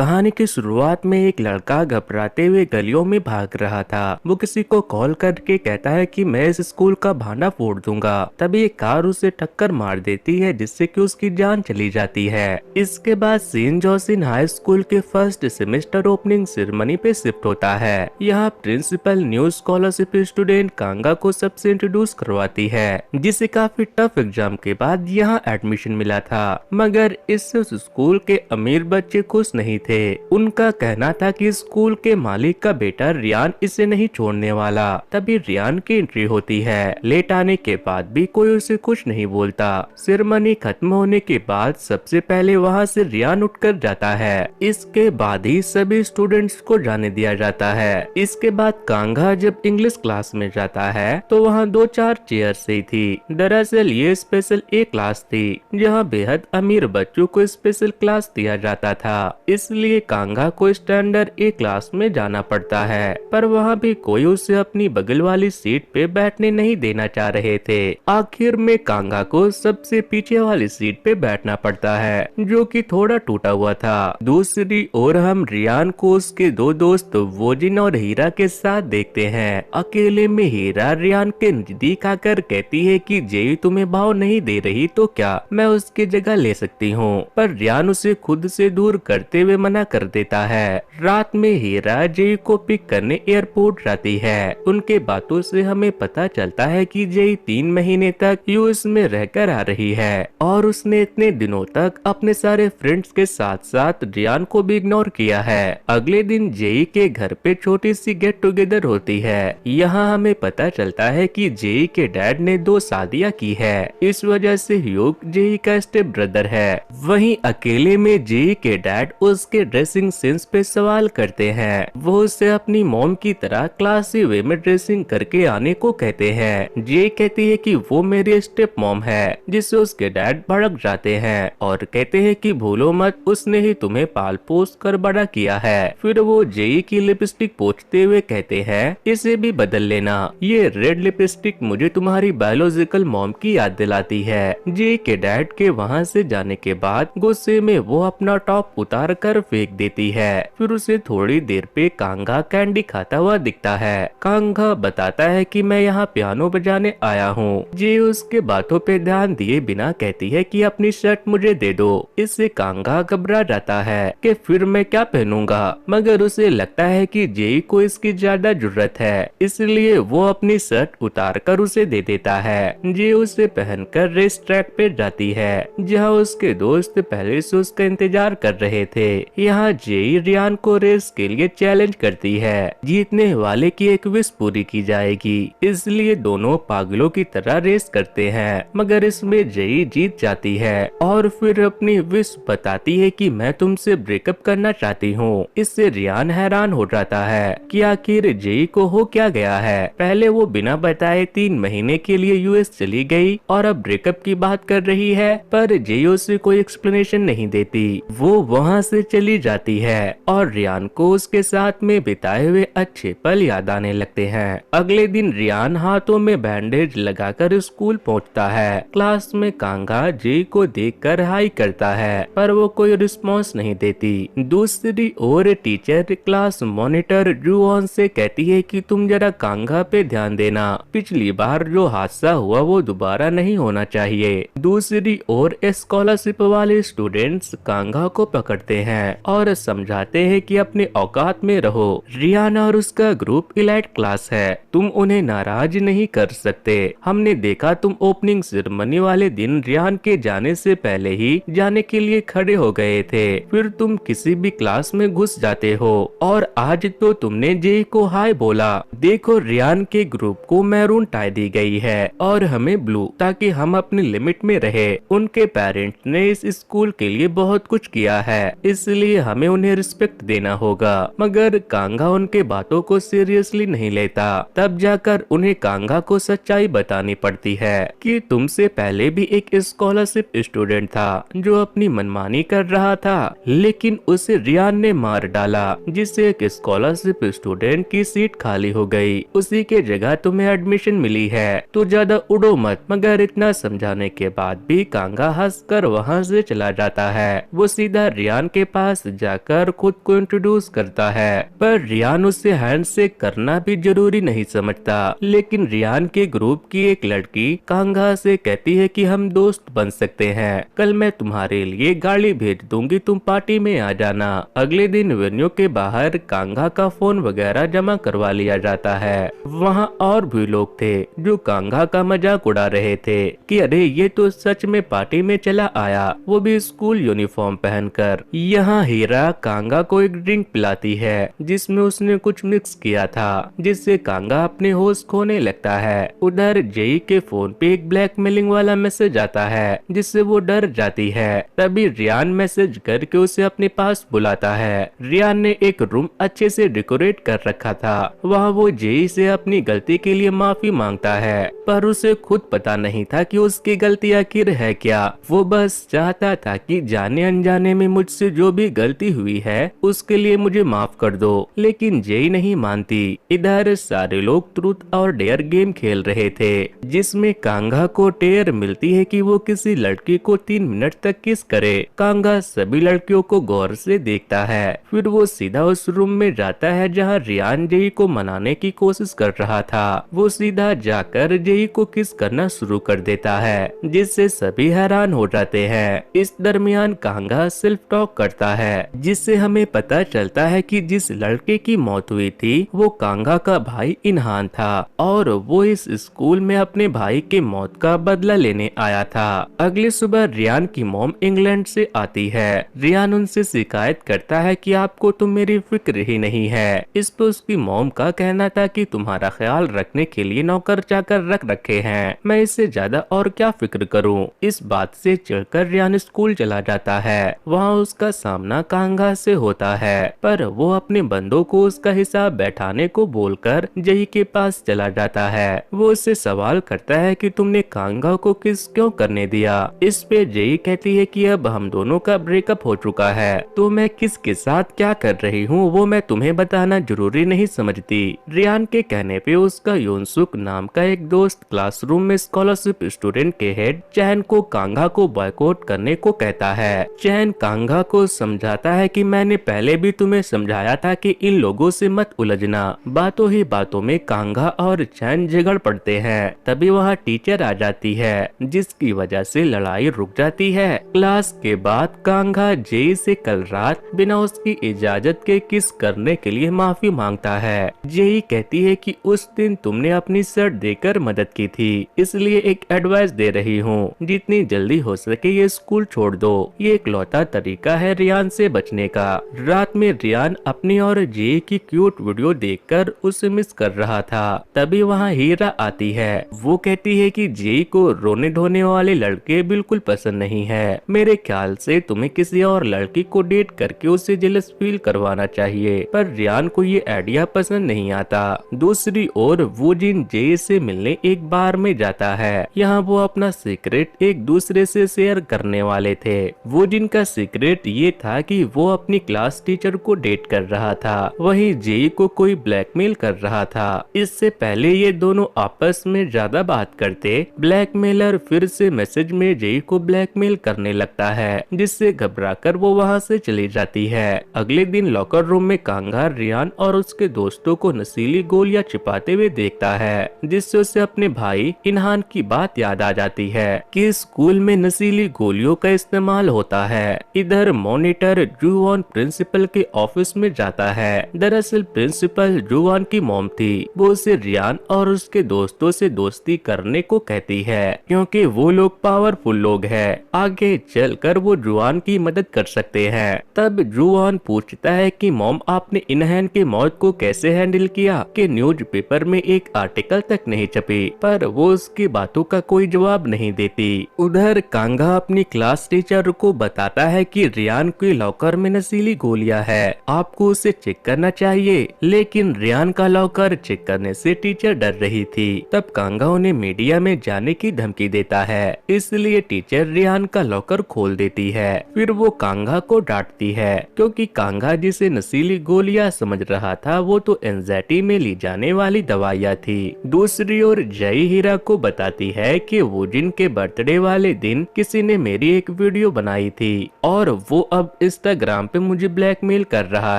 कहानी की शुरुआत में एक लड़का घबराते हुए गलियों में भाग रहा था। वो किसी को कॉल करके कहता है कि मैं इस स्कूल का भांडा फोड़ दूंगा। तभी एक कार उसे टक्कर मार देती है जिससे कि उसकी जान चली जाती है। इसके बाद सेंट जोसेफ हाई स्कूल के फर्स्ट सेमेस्टर ओपनिंग सेरेमनी पे शिफ्ट होता है। यहाँ प्रिंसिपल न्यू स्कॉलरशिप स्टूडेंट कांगा को सबसे इंट्रोड्यूस करवाती है, जिसे काफी टफ एग्जाम के बाद यहाँ एडमिशन मिला था। मगर इससे उस स्कूल के अमीर बच्चे खुश नहीं थे। उनका कहना था कि स्कूल के मालिक का बेटा रियान इसे नहीं छोड़ने वाला। तभी रियान की एंट्री होती है। लेट आने के बाद भी कोई उसे कुछ नहीं बोलता। सेरेमनी खत्म होने के बाद सबसे पहले वहाँ से रियान उठकर जाता है। इसके बाद ही सभी स्टूडेंट्स को जाने दिया जाता है। इसके बाद कांगा जब इंग्लिश क्लास में जाता है तो वहाँ 2-4 चेयर ही थी। दरअसल ये स्पेशल ए क्लास थी, जहाँ बेहद अमीर बच्चों को स्पेशल क्लास दिया जाता था। इसलिए कांगा को स्टैंडर्ड ए क्लास में जाना पड़ता है, पर वहाँ भी कोई उसे अपनी बगल वाली सीट पे बैठने नहीं देना चाह रहे थे। आखिर में कांगा को सबसे पीछे वाली सीट पे बैठना पड़ता है, जो कि थोड़ा टूटा हुआ था। दूसरी ओर हम रियान को उसके दो दोस्त वोजिन और हीरा के साथ देखते हैं। अकेले में हीरा रियान के नजदीक आकर कहती है कि जेई तुम्हें भाव नहीं दे रही तो क्या मैं उसकी जगह ले सकती हूँ, पर रियान उसे खुद से दूर करते हुए मना कर देता है। रात में हीरा जेई को पिक करने एयरपोर्ट जाती है। उनके बातों से हमें पता चलता है कि जेई 3 महीने तक यूएस में रहकर आ रही है और उसने इतने दिनों तक अपने सारे फ्रेंड्स के साथ साथ रियान को भी इग्नोर किया है। अगले दिन जेई के घर पे छोटी सी गेट टुगेदर होती है। यहाँ हमें पता चलता है कि जेई के डैड ने 2 शादियाँ की है। इस वजह से ह्यूग जेई का स्टेप ब्रदर है। वहीं अकेले में जेई के डैड उसके ड्रेसिंग सेंस पे सवाल करते हैं। वो उसे अपनी मॉम की तरह क्लासी वे में ड्रेसिंग करके आने को कहते हैं। जेई कहती है कि वो मेरी स्टेप मॉम है, जिससे उसके डैड भड़क जाते हैं और कहते हैं कि भूलो मत, उसने ही तुम्हें पाल पोस कर बड़ा किया है। फिर वो जेई की लिपस्टिक पोंछते हुए कहते हैं इसे भी बदल लेना, ये रेड लिपस्टिक मुझे तुम्हारी बायोलॉजिकल मॉम की याद दिलाती है। जेई के डैड के वहाँ से जाने के बाद गुस्से में वो अपना टॉप उतार कर फेंक देती है। फिर उसे थोड़ी देर पे कांगा कैंडी खाता हुआ दिखता है। कांगा बताता है कि मैं यहाँ पियानो बजाने आया हूँ। जे उसके बातों पे ध्यान दिए बिना कहती है कि अपनी शर्ट मुझे दे दो। इससे कांगा घबरा जाता है कि फिर मैं क्या पहनूंगा, मगर उसे लगता है कि जेई को इसकी ज्यादा जरूरत है, इसलिए वो अपनी शर्ट उतार कर उसे दे देता है। जे उसे पहनकर रेस ट्रैक पे जाती है, जहाँ उसके दोस्त पहले से उसका इंतजार कर रहे थे। यहाँ जेई रियान को रेस के लिए चैलेंज करती है। जीतने वाले की एक विश पूरी की जाएगी, इसलिए दोनों पागलों की तरह रेस करते हैं। मगर इसमें जेई जीत जाती है और फिर अपनी विश बताती है कि मैं तुमसे ब्रेकअप करना चाहती हूँ। इससे रियान हैरान हो जाता है कि आखिर जेई को हो क्या गया है। पहले वो बिना बताए 3 महीने के लिए यूएस चली गई और अब ब्रेकअप की बात कर रही है, पर जेई उसे कोई एक्सप्लेनेशन नहीं देती। वो वहाँ से चली जाती है और रियान को उसके साथ में बिताए हुए अच्छे पल याद आने लगते हैं। अगले दिन रियान हाथों में बैंडेज लगाकर स्कूल पहुँचता है। क्लास में कांगा जेई को देखकर हाई करता है, पर वो कोई रिस्पॉन्स नहीं देती। दूसरी ओर टीचर क्लास मॉनिटर जुऑन से कहती है कि तुम जरा कांगा पे ध्यान देना, पिछली बार जो हादसा हुआ वो दोबारा नहीं होना चाहिए। दूसरी ओर स्कॉलरशिप वाले स्टूडेंट्स कांगा को पकड़ते हैं और समझाते हैं कि अपने औकात में रहो। रियान और उसका ग्रुप इलाइट क्लास है, तुम उन्हें नाराज नहीं कर सकते। हमने देखा तुम ओपनिंग सेरेमनी वाले दिन रियान के जाने से पहले ही जाने के लिए खड़े हो गए थे, फिर तुम किसी भी क्लास में घुस जाते हो और आज तो तुमने जेई को हाय बोला। देखो रियान के ग्रुप को मैरून टाई दी गई है और हमें ब्लू, ताकि हम अपनी लिमिट में रहे। उनके पेरेंट्स ने इस स्कूल के लिए बहुत कुछ किया है, इसलिए हमें उन्हें रिस्पेक्ट देना होगा। मगर कांगा उनके बातों को सीरियसली नहीं लेता। तब जाकर उन्हें कांगा को सच्चाई बतानी पड़ती है कि तुमसे पहले भी एक स्कॉलरशिप स्टूडेंट था जो अपनी मनमानी कर रहा था, लेकिन उसे रियान ने मार डाला, जिससे एक स्कॉलरशिप स्टूडेंट की सीट खाली हो गई। उसी के जगह तुम्हें एडमिशन मिली है, तो ज्यादा उड़ो मत। मगर इतना समझाने के बाद भी कांगा हंसकर वहाँ से चला जाता है। वो सीधा रियान के पास पास जाकर खुद को इंट्रोड्यूस करता है, पर रियान उससे हैंडशेक करना भी जरूरी नहीं समझता। लेकिन रियान के ग्रुप की एक लड़की कांगा से कहती है कि हम दोस्त बन सकते हैं, कल मैं तुम्हारे लिए गाड़ी भेज दूंगी, तुम पार्टी में आ जाना। अगले दिन वेन्यू के बाहर कांगा का फोन वगैरह जमा करवा लिया जाता है। वहाँ और भी लोग थे जो कांगा का मजाक उड़ा रहे थे कि अरे ये तो सच में पार्टी में चला आया, वो भी स्कूल यूनिफॉर्म पहनकर। यहाँ हीरा कांगा को एक ड्रिंक पिलाती है जिसमें उसने कुछ मिक्स किया था, जिससे कांगा अपने होश खोने लगता है। उधर जेई के फोन पे एक ब्लैकमेलिंग वाला मैसेज आता है जिससे वो डर जाती है। तभी रियान मैसेज करके उसे अपने पास बुलाता है। रियान ने एक रूम अच्छे से डेकोरेट कर रखा था। वहाँ वो जेई से अपनी गलती के लिए माफी मांगता है, पर उसे खुद पता नहीं था कि उसकी गलती आखिर है क्या। वो बस चाहता था कि जाने अनजाने में मुझसे जो भी गलती हुई है उसके लिए मुझे माफ कर दो, लेकिन जेई नहीं मानती। इधर सारे लोग ट्रूथ और डेयर गेम खेल रहे थे जिसमें कांगा को डेयर मिलती है कि वो किसी लड़की को 3 मिनट तक किस करे। कांगा सभी लड़कियों को गौर से देखता है, फिर वो सीधा उस रूम में जाता है जहाँ रियान जेई को मनाने की कोशिश कर रहा था। वो सीधा जाकर जेई को किस करना शुरू कर देता है जिससे सभी हैरान हो जाते हैं। इस दरमियान कांगा सेल्फ टॉक करता है जिससे हमें पता चलता है कि जिस लड़के की मौत हुई थी वो कांगा का भाई इनहान था और वो इस स्कूल में अपने भाई के मौत का बदला लेने आया था। अगली सुबह रियान की मॉम इंग्लैंड से आती है। रियान उनसे शिकायत करता है कि आपको तो मेरी फिक्र ही नहीं है। इस पर उसकी मॉम का कहना था कि तुम्हारा ख्याल रखने के लिए नौकर चाकर रख रखे हैं, मैं इससे ज्यादा और क्या फिक्र करूं। इस बात से चिढ़कर रियान स्कूल चला जाता है। वहाँ उसका सामना कांगा से होता है, पर वो अपने बंदों को उसका हिसाब बैठाने को बोलकर जेई के पास चला जाता है। वो उससे सवाल करता है कि तुमने कांगा को किस क्यों करने दिया। इस पे जेई कहती है कि अब हम दोनों का ब्रेकअप हो चुका है, तो मैं किसके साथ क्या कर रही हूँ वो मैं तुम्हें बताना जरूरी नहीं समझती। रियान के कहने पे उसका योनसुक नाम का एक दोस्त क्लासरूम में स्कॉलरशिप स्टूडेंट के हेड चैन को कांगा को बॉयकॉट करने को कहता है। चैन कांगा को समझाता है कि मैंने पहले भी तुम्हें समझाया था कि इन लोगों से मत उलझना। बातों ही बातों में कांगा और चैन झगड़ पड़ते हैं। तभी वहाँ टीचर आ जाती है जिसकी वजह से लड़ाई रुक जाती है। क्लास के बाद कांगा जेई से कल रात बिना उसकी इजाजत के किस करने के लिए माफी मांगता है। जेई कहती है कि उस दिन तुमने अपनी शर्ट देकर मदद की थी, इसलिए एक एडवाइस दे रही हूँ, जितनी जल्दी हो सके ये स्कूल छोड़ दो। ये इकलौता तरीका है रियान से बचने का। रात में रियान अपनी और जेई की क्यूट वीडियो देखकर उसे मिस कर रहा था। तभी वहाँ हीरा आती है। वो कहती है कि जेई को रोने धोने वाले लड़के बिल्कुल पसंद नहीं है। मेरे ख्याल से तुम्हें किसी और लड़की को डेट करके उसे जेलस फील करवाना चाहिए, पर रियान को ये आइडिया पसंद नहीं आता। दूसरी ओर वो जिन जेई से मिलने एक बार में जाता है। यहाँ वो अपना सीक्रेट एक दूसरे से शेयर करने वाले थे। वो जिनका सीक्रेट ये था कि वो अपनी क्लास टीचर को डेट कर रहा था, वहीं जेई को कोई ब्लैकमेल कर रहा था। इससे पहले ये दोनों आपस में ज्यादा बात करते, ब्लैकमेलर फिर से मैसेज में जेई को ब्लैकमेल करने लगता है, जिससे घबराकर वो वहाँ से चली जाती है। अगले दिन लॉकर रूम में कांगा रियान और उसके दोस्तों को नशीली गोलियां छिपाते हुए देखता है, जिससे उसे अपने भाई इनहान की बात याद आ जाती है कि स्कूल में नशीली गोलियों का इस्तेमाल होता है। इधर मॉनिटर जुवान प्रिंसिपल के ऑफिस में जाता है। दरअसल प्रिंसिपल जुवान की मॉम थी। वो उसे रियान और उसके दोस्तों से दोस्ती करने को कहती है क्योंकि वो लोग पावरफुल लोग हैं। आगे चलकर वो जुवान की मदद कर सकते हैं। तब जुवान पूछता है कि मॉम आपने इनहैन की मौत को कैसे हैंडल किया कि न्यूज़पेपर में एक आर्टिकल तक नहीं छपी, पर वो उसकी बातों का कोई जवाब नहीं देती। उधर कांगा अपनी क्लास टीचर को बताता है कि रियान के लॉकर में नशीली गोलियां है, आपको उसे चेक करना चाहिए। लेकिन रियान का लॉकर चेक करने से टीचर डर रही थी। तब कांगा उन्हें मीडिया में जाने की धमकी देता है, इसलिए टीचर रियान का लॉकर खोल देती है। फिर वो कांगा को डांटती है क्योंकि कांगा जिसे नशीली गोलियां समझ रहा था वो तो एंजाइटी में ली जाने वाली दवाइयां थी। दूसरी ओर जय हीरा को बताती है कि वो जिन के बर्थडे वाले दिन किसी ने मेरी एक वीडियो बनाई थी और वो अब अब इंस्टाग्राम पे मुझे ब्लैकमेल कर रहा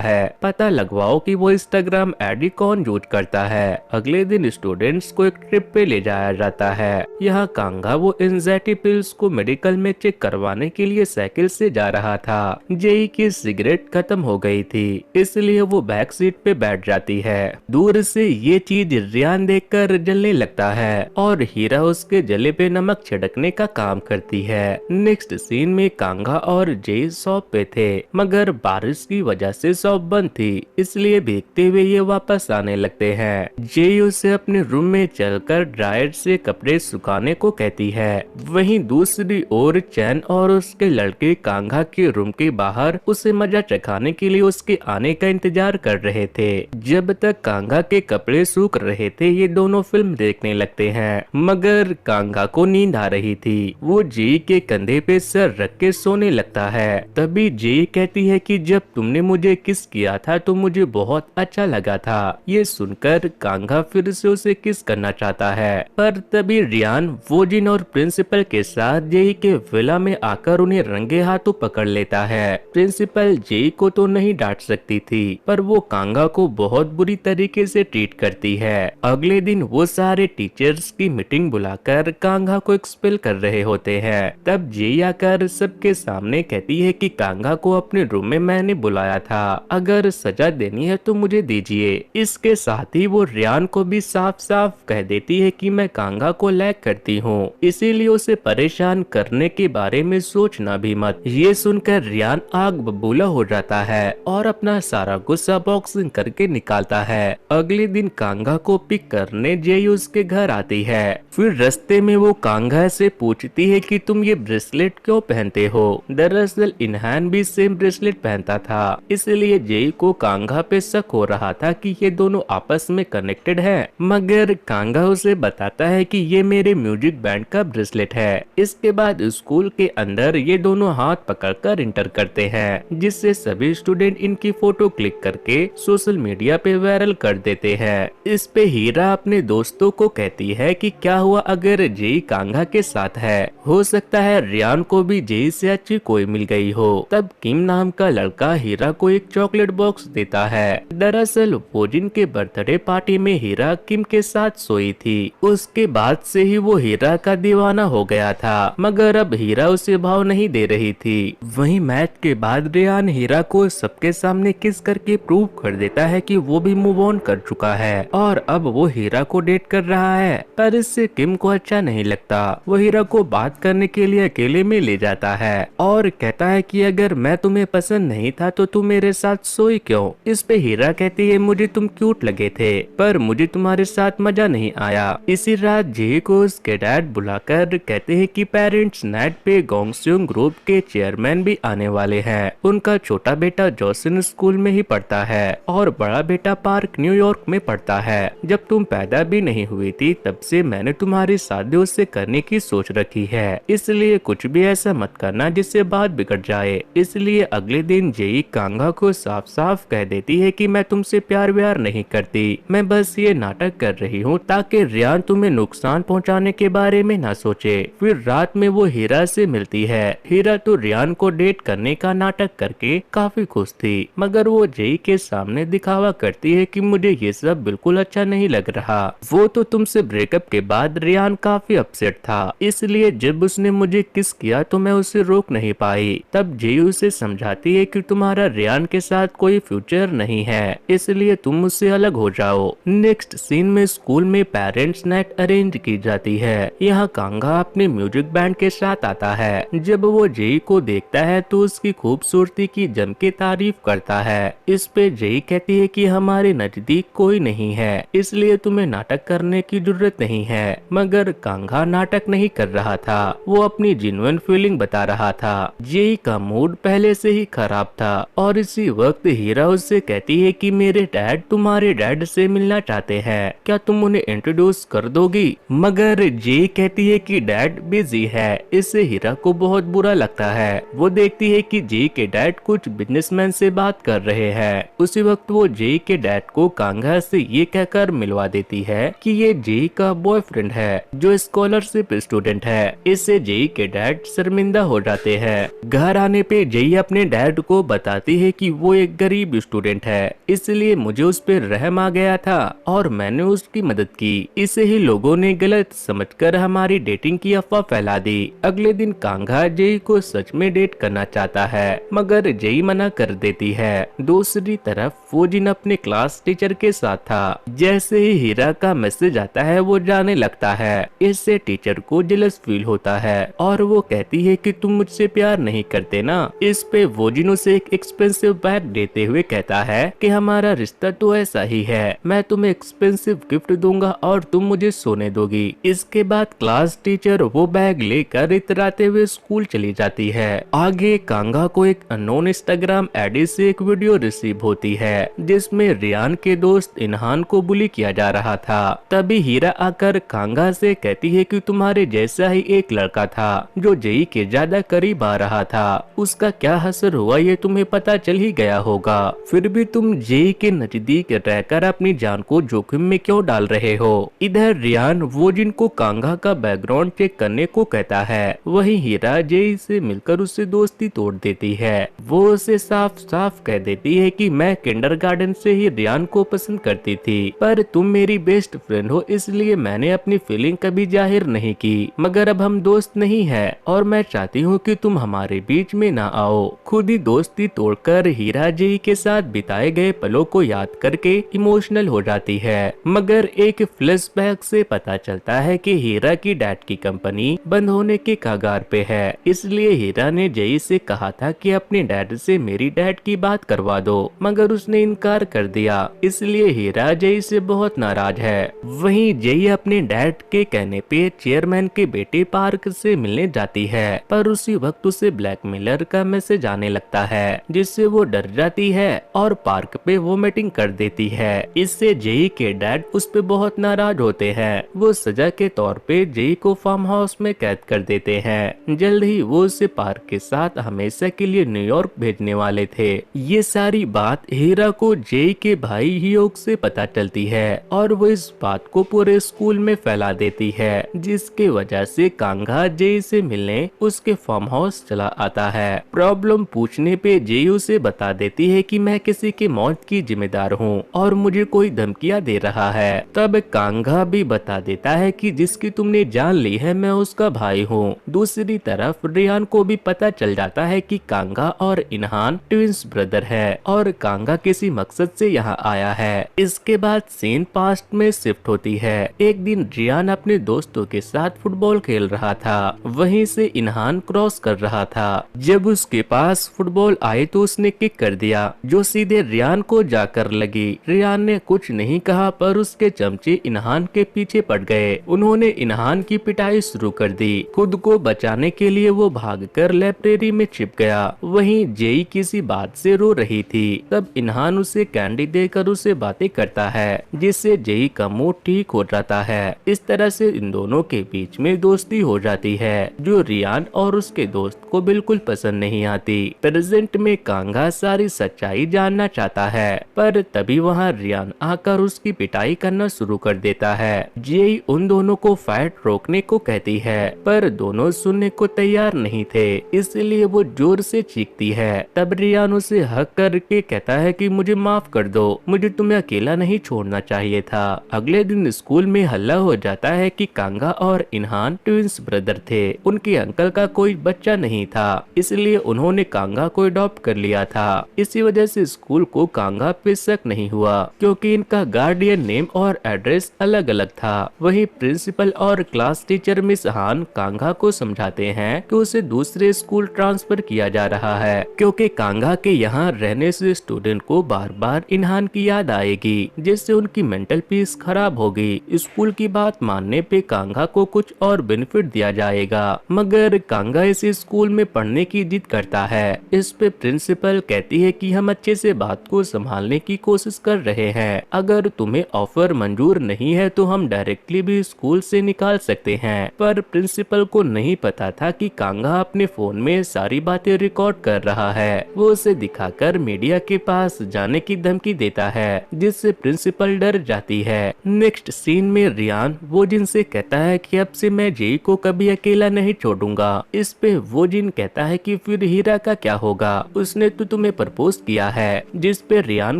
है, पता लगवाओ कि वो इंस्टाग्राम आईडी कौन यूज करता है। अगले दिन स्टूडेंट्स को एक ट्रिप पे ले जाया जाता है। यहाँ कांगा वो एंजाइटी पिल्स को मेडिकल में चेक करवाने के लिए साइकिल से जा रहा था। जेई की सिगरेट खत्म हो गई थी, इसलिए वो बैक सीट पे बैठ जाती है। दूर से ये चीज रियान देखकर जलने लगता है और हीरा उसके जले पे नमक छिड़कने का काम करती है। नेक्स्ट सीन में कांगा और जेई शॉप पे थे, मगर बारिश की वजह से शॉप बंद थी, इसलिए भीगते हुए ये वापस आने लगते हैं। जेई उसे अपने रूम में चलकर ड्रायर से कपड़े सुखाने को कहती है। वहीं दूसरी ओर चैन और उसके लड़के कांगा के रूम के बाहर उसे मजा चखाने के लिए उसके आने का इंतजार कर रहे थे। जब तक कांगा के कपड़े सूख रहे थे ये दोनों फिल्म देखने लगते हैं, मगर कांगा को नींद आ रही थी। वो जेई के कंधे पे सर रख के सोने लगता है। तभी जेई कहती है कि जब तुमने मुझे किस किया था तो मुझे बहुत अच्छा लगा था। ये सुनकर कांगा फिर से उसे किस करना चाहता है, पर तभी रियान वोजिन और प्रिंसिपल के साथ जेई के विला में आकर उन्हें रंगे हाथों पकड़ लेता है। प्रिंसिपल जेई को तो नहीं डांट सकती थी, पर वो कांगा को बहुत बुरी तरीके से ट्रीट करती है। अगले दिन वो सारे टीचर्स की मीटिंग बुलाकर कांगा को एक्सपेल कर रहे होते हैं। तब जेई आकर सबके सामने कहती है कि कांगा को अपने रूम में मैंने बुलाया था, अगर सजा देनी है तो मुझे दीजिए। इसके साथ ही वो रियान को भी साफ साफ कह देती है कि मैं कांगा को लैक करती हूँ, इसीलिए उसे परेशान करने के बारे में सोचना भी मत। ये सुनकर रियान आग बबूला हो जाता है और अपना सारा गुस्सा बॉक्सिंग करके निकालता है। अगले दिन कांगा को पिक करने जेई उसके घर आती है। फिर रास्ते में वो कांगा से पूछती है कि तुम ये ब्रेसलेट क्यों पहनते हो। दरअसल इनहान भी सेम ब्रेसलेट पहनता था, इसलिए जेई को कांगा पे शक हो रहा था कि ये दोनों आपस में कनेक्टेड है, मगर कांगा उसे बताता है कि ये मेरे म्यूजिक बैंड का ब्रेसलेट है। इसके बाद स्कूल के अंदर ये दोनों हाथ पकड़कर इंटर करते हैं, जिससे सभी स्टूडेंट इनकी फोटो क्लिक करके सोशल मीडिया पे वायरल कर देते हैं। इस पे हीरा अपने दोस्तों को कहती है कि क्या हुआ अगर जेई कांगा के साथ है, हो सकता है रियान को भी जेई से अच्छी कोई मिल गई हो। तब किम नाम का लड़का हीरा को एक चॉकलेट बॉक्स देता है। दरअसल वोजिन के बर्थडे पार्टी में हीरा किम के साथ सोई थी, उसके बाद से ही वो हीरा का दीवाना हो गया था, मगर अब हीरा उसे भाव नहीं दे रही थी। वहीं मैच के बाद रियान हीरा को सबके सामने किस करके प्रूव कर देता है कि वो भी मूव ऑन कर चुका है और अब वो हीरा को डेट कर रहा है, पर इससे किम को अच्छा नहीं लगता। वो हीरा को बात करने के लिए अकेले में ले जाता है और कहता है कि अगर मैं तुम्हें पसंद नहीं था तो तुम मेरे साथ सोई क्यों। इस पे हीरा कहती है मुझे तुम क्यूट लगे थे, पर मुझे तुम्हारे साथ मजा नहीं आया। इसी रात जेई को उसके डैड बुलाकर कहते हैं कि पेरेंट्स नाइट पे गोंगस्यूंग ग्रुप के चेयरमैन भी आने वाले हैं। उनका छोटा बेटा जोसन स्कूल में ही पढ़ता है और बड़ा बेटा पार्क न्यूयॉर्क में पढ़ता है। जब तुम पैदा भी नहीं हुई थी तब से मैंने तुम्हारी शादी उससे करने की सोच रखी है, इसलिए कुछ भी ऐसा मत करना जिससे बात बिगड़ जाए। इसलिए अगले दिन जेई कांगा को साफ साफ कह देती है कि मैं तुमसे प्यार व्यार नहीं करती, मैं बस ये नाटक कर रही हूँ ताकि रियान तुम्हें नुकसान पहुँचाने के बारे में ना सोचे। फिर रात में वो हीरा से मिलती है। हीरा तो रियान को डेट करने का नाटक करके काफी खुश थी, मगर वो जेई के सामने दिखावा करती है कि मुझे ये सब बिल्कुल अच्छा नहीं लग रहा। वो तो तुमसे ब्रेकअप के बाद रियान काफी अपसेट था, इसलिए जब उसने मुझे किस किया तो मैं उसे रोक नहीं पाई। तब जेई उसे समझाती है कि तुम्हारा रियान के साथ कोई फ्यूचर नहीं है, इसलिए तुम उससे अलग हो जाओ। नेक्स्ट सीन में स्कूल में पेरेंट्स नाइट अरेंज की जाती है। यहाँ कांगा अपने म्यूजिक बैंड के साथ आता है। जब वो जेई को देखता है तो उसकी खूबसूरती की जम के तारीफ करता है। इस पे जेई कहती है कि हमारे नजदीक कोई नहीं है, इसलिए तुम्हें नाटक करने की जरूरत नहीं है। मगर कांगा नाटक नहीं कर रहा था, वो अपनी जेन्युइन फीलिंग बता रहा था। जेई का मूड पहले से ही खराब था और इसी वक्त हीरा उससे कहती है कि मेरे डैड तुम्हारे डैड से मिलना चाहते हैं, क्या तुम उन्हें इंट्रोड्यूस कर दोगी। मगर जेई कहती है कि डैड बिजी है। इससे हीरा को बहुत बुरा लगता है। वो देखती है कि जेई के डैड कुछ बिजनेसमैन से बात कर रहे हैं। उसी वक्त वो जेई के डैड को कांगा से ये कहकर मिलवा देती है कि ये जेई का बॉयफ्रेंड है जो स्कॉलरशिप स्टूडेंट है। इससे जेई के डैड शर्मिंदा हो जाते हैं। घर आने पे पे जेई अपने डैड को बताती है कि वो एक गरीब स्टूडेंट है, इसलिए मुझे उस पर रहम आ गया था और मैंने उसकी मदद की। इसे ही लोगों ने गलत समझकर हमारी डेटिंग की अफवाह फैला दी। अगले दिन कांगा जेई को सच में डेट करना चाहता है, मगर जेई मना कर देती है। दूसरी तरफ फूजिन अपने क्लास टीचर के साथ था। जैसे ही हीरा का मैसेज आता है वो जाने लगता है। इससे टीचर को जेलस फील होता है और वो कहती है कि तुम मुझसे प्यार नहीं करते ना। इस पे वोजिन उसे एक एक्सपेंसिव बैग देते हुए कहता है कि हमारा रिश्ता तो ऐसा ही है, मैं तुम्हें एक्सपेंसिव गिफ्ट दूंगा और तुम मुझे सोने दोगी। इसके बाद क्लास टीचर वो बैग लेकर इतराते हुए स्कूल चली जाती है। आगे कांगा को एक अननोन इंस्टाग्राम आईडी से एक वीडियो रिसीव होती है जिसमें रियान के दोस्त इनहान को बुली किया जा रहा था। तभी हीरा आकर कांगा से कहती है कि तुम्हारे जैसा ही एक लड़का था जो जेई के ज्यादा करीब आ रहा था, उसका क्या असर हुआ ये तुम्हें पता चल ही गया होगा। फिर भी तुम जेई के नजदीक रहकर अपनी जान को जोखिम में क्यों डाल रहे हो। इधर रियान वोजिन को कांगा का बैकग्राउंड चेक करने को कहता है, वहीं हीरा जेई से मिलकर उससे दोस्ती तोड़ देती है। वो उसे साफ साफ कह देती है कि मैं किंडरगार्टन से ही रियान को पसंद करती थी, पर तुम मेरी बेस्ट फ्रेंड हो इसलिए मैंने अपनी फीलिंग कभी जाहिर नहीं की, मगर अब हम दोस्त नहीं है और मैं चाहती हूँ कि तुम हमारे बीच में ना आओ। खुद ही दोस्ती तोड़कर हीरा जेई के साथ बिताए गए पलों को याद करके इमोशनल हो जाती है, मगर एक फ्लैशबैक से पता चलता है कि हीरा की डैड की कंपनी बंद होने के कगार पे है। इसलिए हीरा ने जेई से कहा था कि अपने डैड से मेरी डैड की बात करवा दो, मगर उसने इनकार कर दिया। इसलिए हीरा जेई से बहुत नाराज है। वहीं जेई अपने डैड के कहने पे चेयरमैन के बेटे पार्क से मिलने जाती है, पर उसी वक्त उसे ब्लैकमेलर का मैसेज आने लगता है जिससे वो डर जाती है और पार्क पे वोमिटिंग कर देती है। इससे जेई के डैड उस पे बहुत नाराज होते हैं। वो सजा के तौर पे जेई को फार्म हाउस में कैद कर देते हैं। जल्द ही वो उसे पार्क के साथ हमेशा के लिए न्यूयॉर्क भेजने वाले थे। ये सारी बात हीरा को जेई के भाई हियोक से पता चलती है और वो इस बात को पूरे स्कूल में फैला देती है, जिसके वजह से कांगा जेई से मिलने उसके फार्म हाउस चला आता है। प्रॉब्लम पूछने पे जेई उसे बता देती है कि मैं किसी की मौत की जिम्मेदार हूँ और मुझे कोई धमकियाँ दे रहा है। तब कांगा भी बता देता है कि जिसकी तुमने जान ली है मैं उसका भाई हूँ। दूसरी तरफ रियान को भी पता चल जाता है कि कांगा और इनहान ट्विंस ब्रदर है और कांगा किसी मकसद से यहाँ आया है। इसके बाद सीन पास्ट में शिफ्ट होती है। एक दिन रियान अपने दोस्तों के साथ फुटबॉल खेल रहा था, वहीं से इनहान क्रॉस कर रहा था। जब उसके पास फुटबॉल आई तो उसने किक कर दिया जो सीधे रियान को जाकर लगी। रियान ने कुछ नहीं कहा पर उसके चमचे इनहान के पीछे पड़ गए। उन्होंने इनहान की पिटाई शुरू कर दी। खुद को बचाने के लिए वो भागकर लाइब्रेरी में छिप गया। वहीं जेई किसी बात से रो रही थी। तब इनहान उसे कैंडी देकर उसे बातें करता है, जिससे जेई का मूड ठीक हो जाता है। इस तरह से इन दोनों के बीच में दोस्ती हो जाती है जो रियान और उसके दोस्त को बिल्कुल पसंद नहीं आती। प्रेजेंट में कांगा सारी सच्चाई जानना चाहता है, पर तभी वहाँ रियान आकर उसकी पिटाई करना शुरू कर देता है। जेई उन दोनों को फाइट रोकने को कहती है, पर दोनों सुनने को तैयार नहीं थे, इसलिए वो जोर से चीखती है। तब रियान उसे हक करके कहता है कि मुझे माफ कर दो, मुझे तुम्हें अकेला नहीं छोड़ना चाहिए था। अगले दिन स्कूल में हल्ला हो जाता है कि कांगा और इनहान ट्विंस ब्रदर थे। उनके अंकल का कोई बच्चा नहीं था, इसलिए उन्होंने कांगा को अडॉप्ट कर लिया था। इसी वजह से स्कूल को कांगा पे शक नहीं हुआ, क्योंकि इनका गार्डियन नेम और एड्रेस अलग अलग था। वहीं प्रिंसिपल और क्लास टीचर मिस हान कांगा को समझाते हैं कि उसे दूसरे स्कूल ट्रांसफर किया जा रहा है, क्योंकि कांगा के यहाँ रहने से स्टूडेंट को बार बार इनहान की याद आएगी, जिससे उनकी मेंटल पीस खराब होगी। स्कूल की बात मानने पे कांगा को कुछ और बेनिफिट दिया जाएगा, मगर कांगा इस स्कूल में पढ़ने की जिद करता है। इस पे प्रिंसिपल कहती है कि हम अच्छे से बात को संभालने की कोशिश कर रहे हैं, अगर तुम्हें ऑफर मंजूर नहीं है तो हम डायरेक्टली भी स्कूल से निकाल सकते हैं। पर प्रिंसिपल को नहीं पता था कि कांगा अपने फोन में सारी बातें रिकॉर्ड कर रहा है। वो उसे दिखाकर मीडिया के पास जाने की धमकी देता है, जिससे प्रिंसिपल डर जाती है। नेक्स्ट सीन में रियान वोजिन से कहता है कि अब से मैं जेई को कभी अकेला नहीं छोड़ूंगा। इस पे वोजिन कहता है कि फिर फिर हीरा का क्या होगा, उसने तो तुम्हें प्रपोज किया है। जिस पे रियान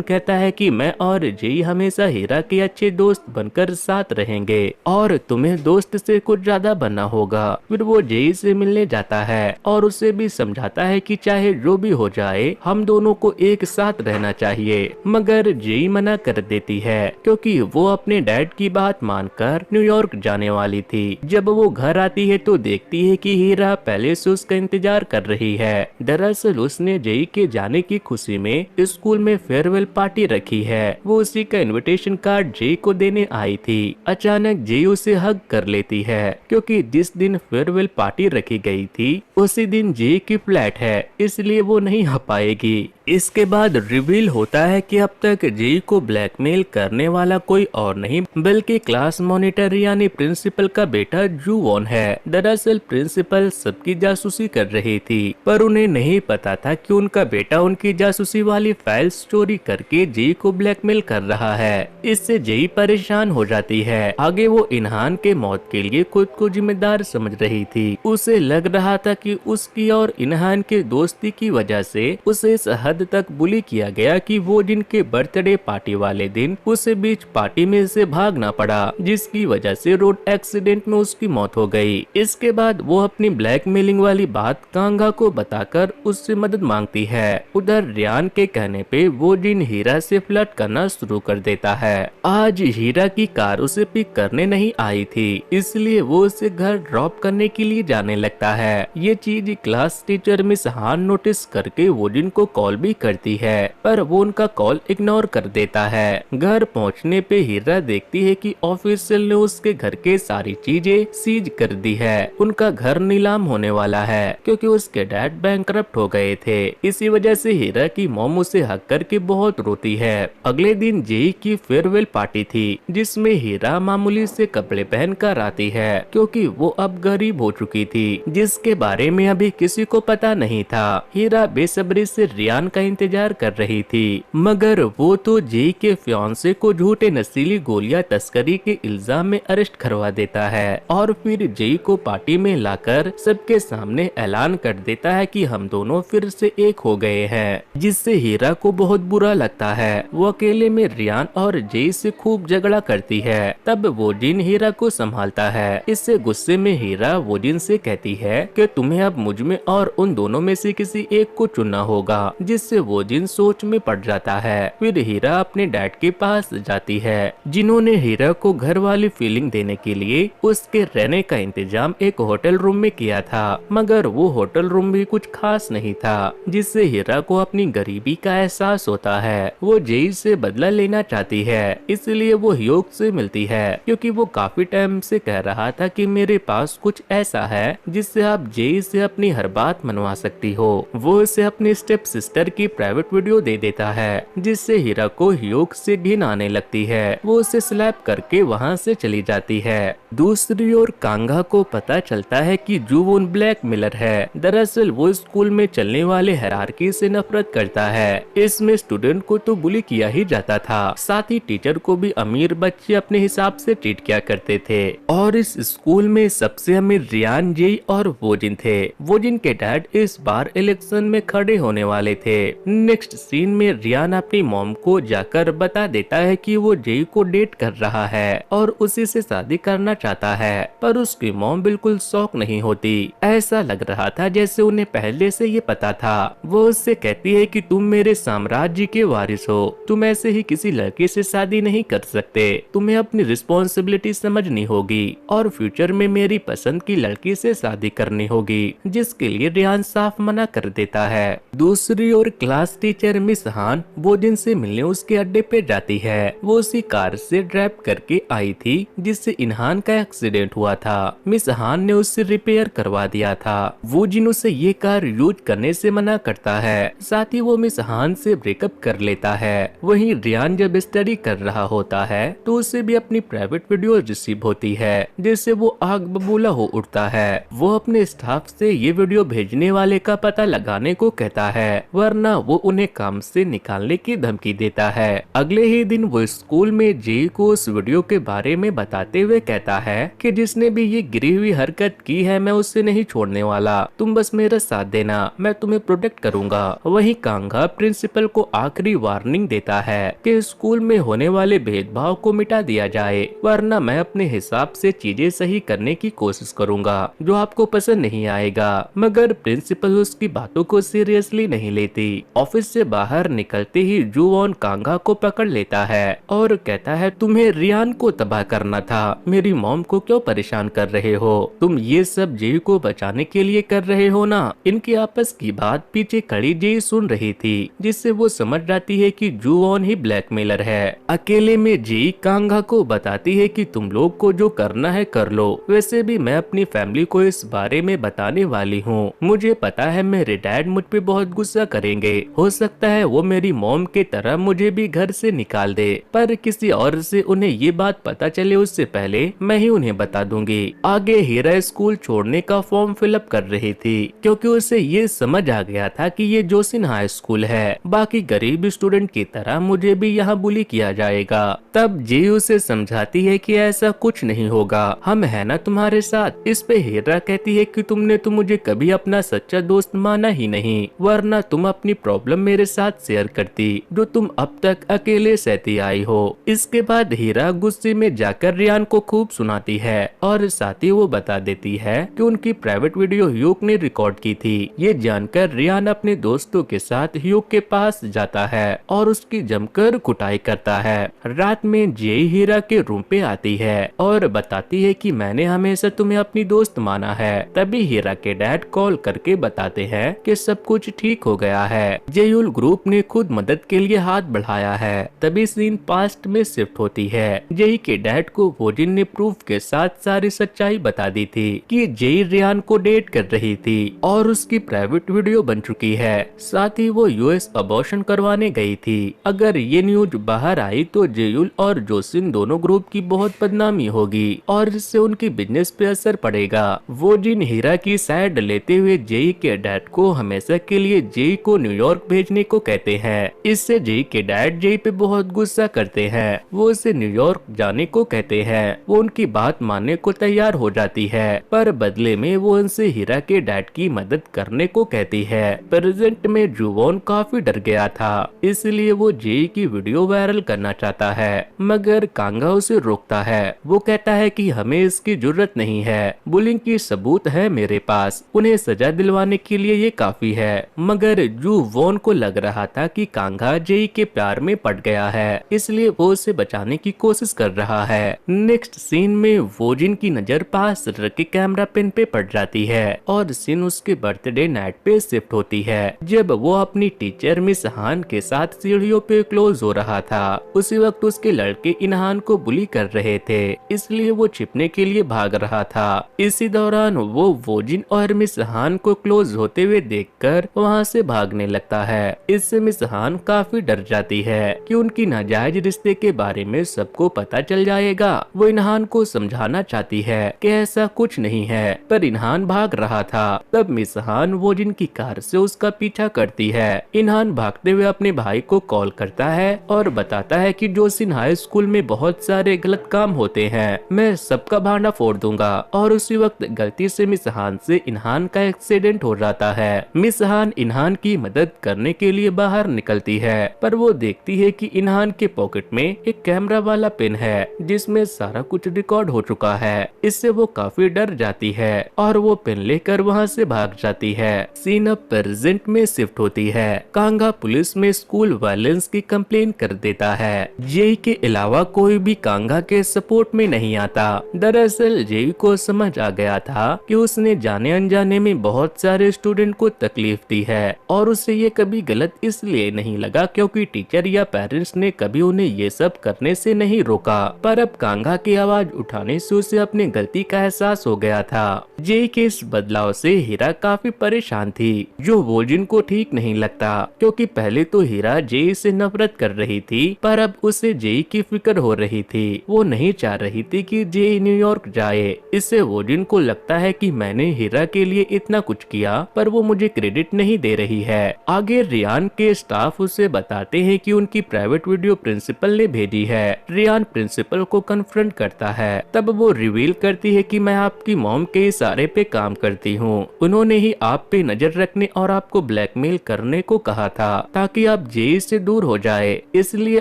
कहता है कि मैं और जेई हमेशा हीरा के अच्छे दोस्त बनकर साथ रहेंगे और तुम्हें दोस्त से कुछ ज्यादा बनना होगा। फिर वो जेई से मिलने जाता है और उसे भी समझाता है कि चाहे जो भी हो जाए हम दोनों को एक साथ रहना चाहिए, मगर जेई मना कर देती है क्योंकि वो अपने डैड की बात मानकर न्यूयॉर्क जाने वाली थी। जब वो घर आती है तो देखती है कि हीरा पहले से उसका इंतजार कर रही है। दरअसल उसने जेई के जाने की खुशी में स्कूल में फेयरवेल पार्टी रखी है। वो उसी का इनविटेशन कार्ड जेई को देने आई थी। अचानक जेई उसे हग कर लेती है क्योंकि जिस दिन फेयरवेल पार्टी रखी गई थी उसी दिन जेई की फ्लैट है, इसलिए वो नहीं आ पाएगी। इसके बाद रिवील होता है कि अब तक जेई को ब्लैकमेल करने वाला कोई और नहीं बल्कि क्लास मॉनिटर यानी प्रिंसिपल का बेटा जू वॉन है। दरअसल प्रिंसिपल सबकी जासूसी कर रही थी पर उन्हें नहीं पता था कि उनका बेटा उनकी जासूसी वाली फाइल्स चोरी करके जेई को ब्लैकमेल कर रहा है। इससे जेई परेशान हो जाती है। आगे वो इनहान के मौत के लिए खुद को जिम्मेदार समझ रही थी। उसे लग रहा था कि उसकी और इनहान के दोस्ती की वजह से उसे इस हद तक बुली किया गया कि वो जिनके बर्थडे पार्टी वाले दिन उसे बीच पार्टी में से भागना पड़ा, जिसकी वजह से रोड एक्सीडेंट में उसकी मौत हो गई। इसके बाद वो अपनी ब्लैकमेलिंग वाली बात कांगा को बताकर उससे मदद मांगती है। उधर रियान के कहने पे वो जिन हीरा से फ्लर्ट करना शुरू कर देता है। आज हीरा की कार उसे पिक करने नहीं आई थी, इसलिए वो उसे घर ड्रॉप करने के लिए जाने लगता है। ये चीज क्लास टीचर मिस हान नोटिस करके वो जिन को कॉल भी करती है पर वो उनका कॉल इग्नोर कर देता है। घर पहुंचने पे हीरा देखती है कि ऑफिशियल ने उसके घर के सारी चीजें सीज कर दी है। उनका घर नीलाम होने वाला है क्योंकि उसके डैड बैंकरप्ट हो गए थे। इसी वजह से हीरा की मॉम उसे हक करके बहुत रोती है। अगले दिन जेई की फेयरवेल पार्टी थी जिसमें हीरा मामूली से कपड़े पहन कर आती है क्योंकि वो अब गरीब हो चुकी थी, जिसके बारे में अभी किसी को पता नहीं था। हीरा बेसब्री से रियान का इंतजार कर रही थी मगर वो तो जेई के फियांसे को झूठे नशीली गोलियां तस्करी के इल्जाम में अरेस्ट करवा देता है और फिर जेई को पार्टी में लाकर सबके सामने ऐलान कर देता है कि हम दोनों फिर से एक हो गए हैं, जिससे हीरा को बहुत बुरा लगता है। वो अकेले में रियान और जेई से खूब झगड़ा करती है। तब वो जिन हीरा को संभालता है। इससे गुस्से में हीरा वो जिन से कहती है कि तुम्हें अब मुझ में और उन दोनों में से किसी एक को चुनना होगा, जिससे वो जिन सोच में पड़ जाता है। फिर हीरा अपने डैड के पास जाती है जिन्होंने हीरा को घर वाली फीलिंग देने के लिए उसके रहने का इंतजाम एक होटल रूम में किया था, मगर वो होटल रूम भी कुछ खास नहीं था, जिससे हीरा को अपनी गरीबी का एहसास होता है। वो जेई से बदला लेना चाहती है, इसलिए वो ह्योक से मिलती है क्योंकि वो काफी टाइम से कह रहा था कि मेरे पास कुछ ऐसा है जिससे आप जेई से अपनी हर बात मनवा सकती हो। वो उसे अपनी स्टेप सिस्टर की प्राइवेट वीडियो दे देता है जिससे हीरा को ह्योक से घिन आने लगती है। वो उसे स्लैप करके वहाँ से चली जाती है। दूसरी ओर कांगा को पता चलता है कि जूवोन ब्लैकमेलर है। दरअसल वो स्कूल में चलने वाले हायरार्की से नफरत करता है। इसमें स्टूडेंट को तो बुली किया ही जाता था, साथ ही टीचर को भी अमीर बच्चे अपने हिसाब से ट्रीट किया करते थे। और इस स्कूल में सबसे अमीर रियान, जेई और वोजिन थे। वोजिन के डैड इस बार इलेक्शन में खड़े होने वाले थे। नेक्स्ट सीन में रियान अपनी मॉम को जाकर बता देता है कि वो जेई को डेट कर रहा है और उसी से शादी करना चाहता है, पर उसकी मॉम बिल्कुल शौक नहीं होती। ऐसा लग रहा था जैसे उन्हें पहले से ये पता था। वो उससे कहती है कि तुम मेरे साम्राज्य के वारिस हो, तुम ऐसे ही किसी लड़के से शादी नहीं कर सकते, तुम्हें अपनी रिस्पॉन्सिबिलिटी समझनी होगी और फ्यूचर में मेरी पसंद की लड़की से शादी करनी होगी, जिसके लिए रियान साफ मना कर देता है। दूसरी ओर क्लास टीचर मिस हान वो जिन से मिलने उसके अड्डे पे जाती है। वो उसी कार से ड्राइव करके आई थी जिससे इनहान का एक्सीडेंट हुआ था। मिस हान ने उससे रिपेयर करवा दिया था। वो जिन उसे ये कार यूज करने से मना करता है, साथ ही वो मिस हान से ब्रेकअप कर लेता है। वहीं रियान जब स्टडी कर रहा होता है तो उसे भी अपनी प्राइवेट वीडियो रिसीव होती है जिससे वो आग बबूला हो उठता है। वो अपने स्टाफ से ये वीडियो भेजने वाले का पता लगाने को कहता है, वरना वरना वो उन्हें काम से निकालने की धमकी देता है। अगले ही दिन वो स्कूल में जेई को उस वीडियो के बारे में बताते हुए कहता है कि जिसने भी ये गिरी हुई हरकत की है मैं उससे नहीं छोड़ने वाला, तुम बस मेरा साथ देना, मैं तुम्हें प्रोटेक्ट करूंगा। वहीं कांगा प्रिंसिपल को आखिरी वार्निंग देता है कि स्कूल में होने वाले भेदभाव को मिटा दिया जाए, वरना मैं अपने हिसाब से चीजें सही करने की कोशिश करूंगा जो आपको पसंद नहीं आएगा। मगर प्रिंसिपल उसकी बातों को सीरियसली नहीं लेती। ऑफिस से बाहर निकलते ही जुवॉन कांगा को पकड़ लेता है और कहता है तुम्हें रियान को तबाह करना था, मेरी मॉम को क्यों परेशान कर रहे हो, तुम ये सब जेई को बचाने के लिए कर रहे हो ना। इनकी आपस की बात पीछे खड़ी जेई सुन रही थी, जिससे वो समझ जाती है कि जुवॉन ही ब्लैकमेलर है। अकेले में जेई कांगा को बताती है कि तुम लोग को जो करना है कर लो, वैसे भी मैं अपनी फैमिली को इस बारे में बताने वाली हूँ। मुझे पता है मेरे डैड मुझ पे बहुत गुस्सा करेंगे, हो सकता है वो मेरी मॉम की तरह मुझे भी घर से निकाल दे, पर किसी और से उन्हें ये बात पता चले उससे पहले मैं ही उन्हें बता दूंगी। आगे हीरा स्कूल छोड़ने का फॉर्म फिलअप कर रही थी क्योंकि उसे ये समझ आ गया था कि ये जोसिन हाई स्कूल है, बाकी गरीब स्टूडेंट की तरह मुझे भी यहाँ बुली किया जाएगा। तब जी उसे समझाती है कि ऐसा कुछ नहीं होगा, हम है ना तुम्हारे साथ। इस पे हीरा कहती है कि तुमने तो मुझे कभी अपना सच्चा दोस्त माना ही नहीं, वरना तुम अपनी प्रॉब्लम मेरे साथ शेयर करती जो तुम अब तक अकेले सहती आई हो। इसके बाद हीरा गुस्से में जाकर रियान को खूब सुनाती है और साथ ही वो बता देती है कि उनकी प्राइवेट वीडियो ह्यूक ने रिकॉर्ड की थी। ये जानकर रियान अपने दोस्तों के साथ ह्यूक के पास जाता है और उसकी जमकर कुटाई करता है। रात में जेई हीरा के रूम पे आती है और बताती है कि मैंने हमेशा तुम्हें अपनी दोस्त माना है। तभी हीरा के डैड कॉल करके बताते हैं कि सब कुछ ठीक हो गया है, जेयुल ग्रुप ने खुद मदद के लिए हाथ बढ़ाया है। तभी सीन पास्ट में शिफ्ट होती है। जेई के डैड को वोजिन ने प्रूफ के साथ सारी सच्चाई बता दी थी कि जेई रियान को डेट कर रही थी और उसकी प्राइवेट वीडियो बन चुकी है, साथ ही वो यूएस अबॉर्शन करवाने गई थी। अगर ये न्यूज बाहर आई तो जेयुल और जोसिन दोनों ग्रुप की बहुत बदनामी होगी और इससे उनकी बिजनेस पे असर पड़ेगा। वोजिन हीरा की साइड लेते हुए जेई के डैड को हमेशा के लिए जेई को न्यूयॉर्क भेजने को कहते हैं। इससे जेई के डैड जेई पे बहुत गुस्सा करते हैं, वो उसे न्यूयॉर्क जाने को कहते हैं। वो उनकी बात मानने को तैयार हो जाती है, पर बदले में वो उनसे हीरा के डैड की मदद करने को कहती है। प्रेजेंट में जुवॉन काफी डर गया था, इसलिए वो जेई की वीडियो वायरल करना चाहता है, मगर कांगा उसे रोकता है। वो कहता है कि हमें इसकी जरूरत नहीं है, बुलिंग की सबूत है मेरे पास, उन्हें सजा दिलवाने के लिए ये काफी है। मगर जुवॉन को लग रहा था कि कांगा जेई के प्यार में पड़ गया है, इसलिए वो उसे बचाने की कोशिश कर रहा है। नेक्स्ट सीन में वोजिन की नजर पास रखे कैमरा पिन पे पड़ जाती है और सीन उसके बर्थडे नाइट पे शिफ्ट होती है, जब वो अपनी टीचर मिस हान के साथ सीढ़ियों पे क्लोज हो रहा था। उसी वक्त उसके लड़के इनहान को बुली कर रहे थे, इसलिए वो छिपने के लिए भाग रहा था। इसी दौरान वो वोजिन और मिस हान को क्लोज होते हुए देखकर वहाँ से भागने लगता है। इससे मिस हान काफी डर जाती है कि उनकी नाजायज रिश्ते के बारे में सबको पता चल जाएगा। वो इनहान को समझाना चाहती है कि ऐसा कुछ नहीं है, पर इनहान भाग रहा था। तब मिस हान वोजिन की कार से उसका पीछा करती है। इनहान भागते हुए अपने भाई को कॉल करता है और बताता है कि जोसिन हाई स्कूल में बहुत सारे गलत काम होते हैं, मैं सबका भांडा फोड़ दूंगा। और उसी वक्त गलती से मिस हान से इनहान का एक्सीडेंट हो जाता है। मिस हान इनहान की मदद करने के लिए बाहर निकलती है, पर वो देखती है कि इनहान के पॉकेट में एक कैमरा वाला पेन है जिसमें सारा कुछ रिकॉर्ड हो चुका है। इससे वो काफी डर जाती है और वो पेन लेकर वहाँ से भाग जाती है। सीन अब प्रेजेंट में शिफ्ट होती है। कांगा पुलिस में स्कूल वायलेंस की कंप्लेन कर देता है। जेई के अलावा कोई भी कांगा के सपोर्ट में नहीं आता। दरअसल जेई को समझ आ गया था कि उसने जाने अनजाने में बहुत सारे स्टूडेंट को तकलीफ दी है और उसे ये कभी गलत इसलिए नहीं लगा क्योंकि टीचर या पेरेंट्स ने कभी उन्हें ये सब करने से नहीं रोका। पर अब कांगा की आवाज उठाने से उसे अपनी गलती का एहसास हो गया था। जेई के इस बदलाव से हीरा काफी परेशान थी, जो वोजिन को ठीक नहीं लगता क्योंकि पहले तो हीरा जेई से नफरत कर रही थी, पर अब उसे जेई की फिक्र हो रही थी। वो नहीं चाह रही थी कि जेई न्यूयॉर्क जाए। इससे वोजिन को लगता है कि मैंने हीरा के लिए इतना कुछ किया पर वो मुझे क्रेडिट नहीं दे रही है। आगे रियान के स्टाफ उसे बताते हैं कि उनकी प्राइवेट वीडियो प्रिंसिपल ने भेजी है। रियान प्रिंसिपल को कन्फ्रंट करता है। तब वो रिवील करती है कि मैं आपकी मॉम के इशारे पे काम करती हूँ। उन्होंने ही आप पे नजर रखने और आपको ब्लैकमेल करने को कहा था ताकि आप जेई से दूर हो जाए। इसलिए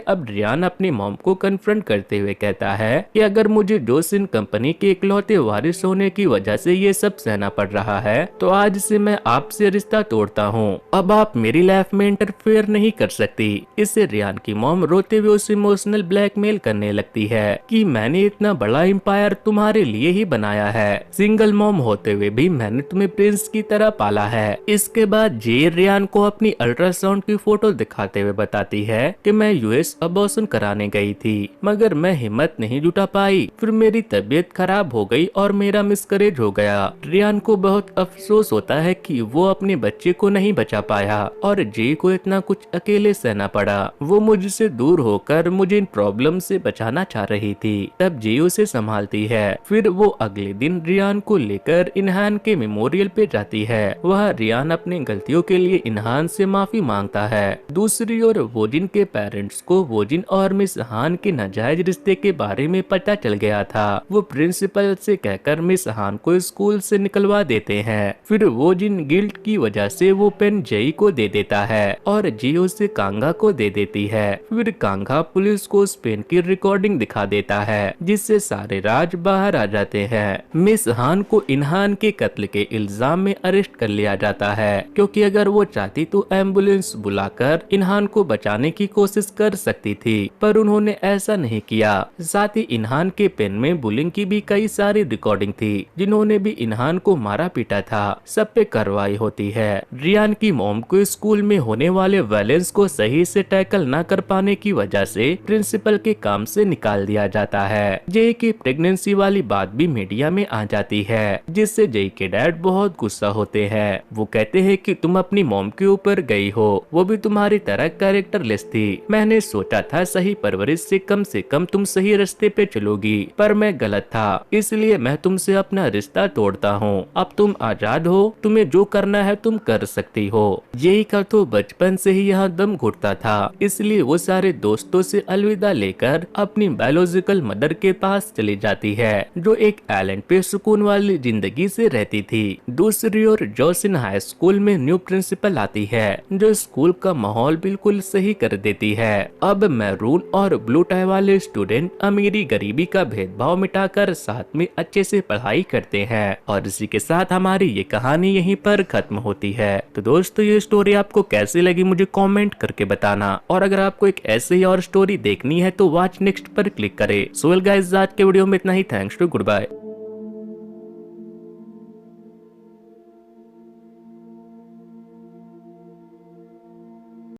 अब रियान अपनी मॉम को कन्फ्रंट करते हुए कहता है कि अगर मुझे जोसिन कंपनी के इकलौते वारिस होने की वजह से ये सब सहना पड़ रहा है तो आज से मैं आपसे रिश्ता तोड़ता हूँ। अब आप मेरी लाइफ में इंटरफेयर नहीं कर सकती। इससे रियान की मॉम रोते हुए उसे इमोशनल ब्लैकमेल करने लगती है कि मैंने इतना बड़ा एम्पायर तुम्हारे लिए ही बनाया है। सिंगल मॉम होते हुए भी मैंने तुम्हें प्रिंस की तरह पाला है। इसके बाद जे रियान को अपनी अल्ट्रासाउंड की फोटो दिखाते हुए बताती है कि मैं यूएस अबॉर्शन कराने गई थी मगर मैं हिम्मत नहीं जुटा पाई। फिर मेरी तबीयत खराब हो गई और मेरा मिसकरेज हो गया। रियान को बहुत अफसोस होता है कि वो अपने बच्चे को नहीं बचा पाया और जे को इतना कुछ अकेले सहना पड़ा। वो मुझसे दूर होकर मुझे इन प्रॉब्लम से बचाना चाह रही थी। तब जे उसे संभालती है। फिर वो अगले दिन रियान को लेकर इनहान के मेमोरियल पे जाती है। वह रियान अपने गलतियों के लिए इनहान से माफी मांगता है। दूसरी ओर वोजिन के पेरेंट्स को वोजिन और मिस हान के नाजायज रिश्ते के बारे में पता चल गया था। वो प्रिंसिपल से कहकर मिस हान को स्कूल से निकलवा देते हैं। फिर वोजिन गिल्ट की वजह से वो पेन जेई को दे देता है और जी उसे कांगा को दे देती है। फिर कांगा पुलिस को उस पेन की रिकॉर्डिंग दिखा देता है जिससे सारे राज बाहर आ जाते हैं। मिस हान को इनहान के कत्ल के इल्जाम में अरेस्ट कर लिया जाता है क्योंकि अगर वो चाहती तो एम्बुलेंस बुलाकर इनहान को बचाने की कोशिश कर सकती थी पर उन्होंने ऐसा नहीं किया। साथ ही इनहान के पेन में बुलिंग की भी कई सारी रिकॉर्डिंग थी जिन्होंने भी इनहान को मारा पीटा था। सब पे कार्रवाई होती है। रियान की मॉम को स्कूल में होने वाले वायलेंस को सही से टैकल न कर पाने की वजह से प्रिंसिपल के काम से निकाल दिया जाता है। जय की प्रेगनेंसी वाली बात भी मीडिया में आ जाती है जिससे जय के डैड बहुत गुस्सा होते हैं। वो कहते हैं कि तुम अपनी मॉम के ऊपर गई हो, वो भी तुम्हारी तरह कैरेक्टरलेस थी। मैंने सोचा था सही परवरिश से कम तुम सही रास्ते पे चलोगी पर मैं गलत था। इसलिए मैं तुमसे अपना रिश्ता तोड़ता हूँ। अब तुम आजाद हो, तुम्हें जो करना है तुम कर सकती हो। यही का तो बचपन से ही यहाँ दम घुटता था इसलिए वो सारे दोस्तों से अलविदा लेकर अपनी बायोलॉजिकल मदर के पास चली जाती है जो एक आइलैंड पे सुकून वाली जिंदगी से रहती थी। दूसरी ओर जोसिन हाई स्कूल में न्यू प्रिंसिपल आती है जो स्कूल का माहौल बिल्कुल सही कर देती है। अब मैरून और ब्लू टाई वाले स्टूडेंट अमीरी गरीबी का भेदभाव मिटाकर साथ में अच्छे से पढ़ाई करते हैं और इसी के साथ हमारी ये कहानी यहीं पर खत्म होती है। तो दोस्तों ये स्टोरी आपको कैसी लगी मुझे कमेंट करके बताना और अगर आपको एक ऐसे ही और स्टोरी देखनी है तो वॉच नेक्स्ट पर क्लिक करें। सो गाइस आज के वीडियो में इतना ही। Thanks to good bye.